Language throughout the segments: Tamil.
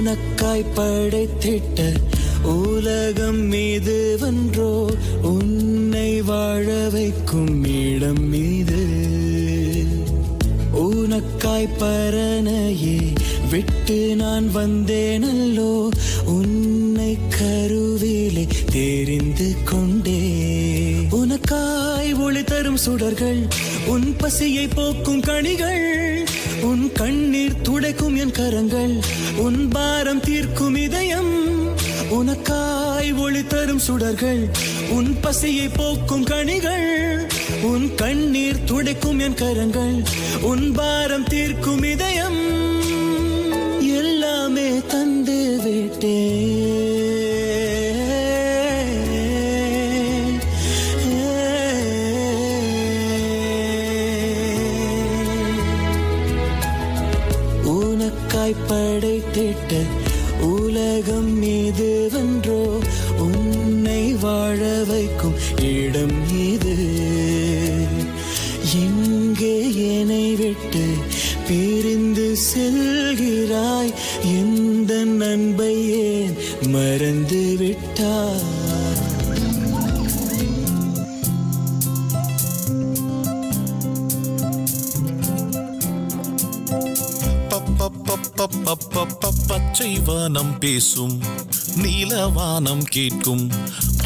உனக்காய் படைத்திட்ட உலகம் மீது வென்றோ உன்னை வாழ வைக்கும் இடம் மீது உனக்காய் பரனையே விட்டு நான் வந்தேனல்லோ உன்னை கருவிலே தெரிந்து கொண்டே உனக்காய் ஒளி தரும் சுடர்கள் உன் பசியை போக்கும் கனிகள் உன் கண்ணீர் துடைக்கும் என் கரங்கள் உன் பாரம் தீர்க்கும் இதயம் உனக்காய் ஒளி தரும் சுடர்கள் உன் பசியை போக்கும் கனிகள் உன் கண்ணீர் துடைக்கும் என் கரங்கள் உன் பாரம் தீர்க்கும் இதயம் எல்லாமே தந்து விட்டேன் படைத்திட்ட உலகம் மீது வென்றோ உன்னை வாழ வைக்கும் இடம் இது எங்கே என்னை விட்டு பிரிந்து செல்கிறாய் எந்த அன்பை ஏன் மறந்து விட்டாய் பச்சை வானம் பேசும் நீலவானம் கேட்கும்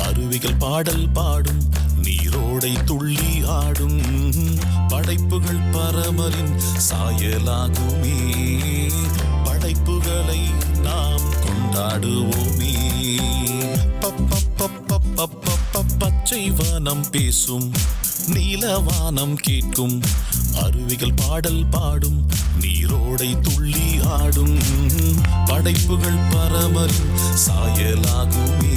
அருவிகள் பாடல் பாடும் நீரோடை துள்ளி ஆடும் படைப்புகள் பரமரின் சாயலாகுமே படைப்புகளை நாம் கொண்டாடுவோமே பச்சை வானம் பேசும் நீலவானம் கேட்கும் அருவிகள் பாடல் பாடும் நீரோடை துள்ளி ஆடும் படைப்புகள் பரமரின் சாயலாகுமே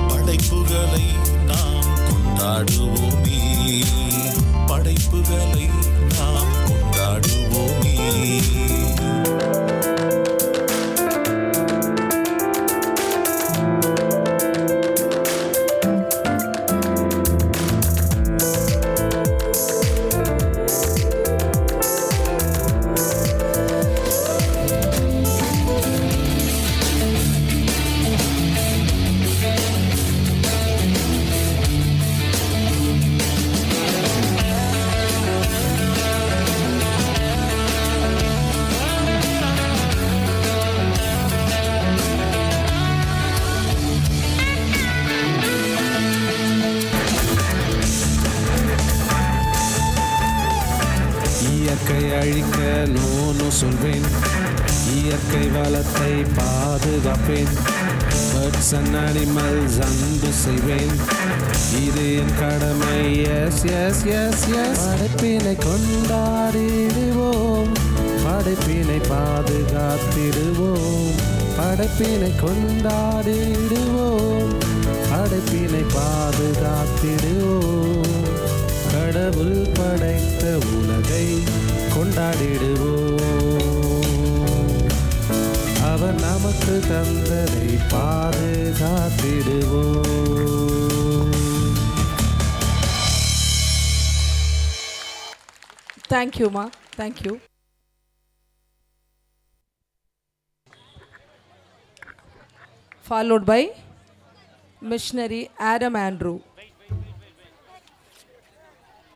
படைப்புகளை நாம் கொண்டாடுவோமே படைப்புகளை நாம் கொண்டாடுவோமே அழிக்க நோனோ சொல்வேன் இயற்கை வளத்தை பாதுகாப்பேன் பேர்ட்ஸ் அண்ட் அனிமல்ஸ் அன்பு செய்வேன் இது என் கடமை எஸ் எஸ் எஸ் எஸ் படைப்பினை கொண்டாடிடுவோம் படைப்பினை பாதுகாத்திடுவோம் படைப்பினை கொண்டாடிடுவோம் படைப்பினை பாதுகாத்திடுவோம் கடவுள் படைத்த உலகை கொண்டாடிடுவோம் அவர் நமக்கு தந்ததை பாதுகாத்திடுவோம். Thank you, Ma. Thank you. Followed by missionary Adam Andrew.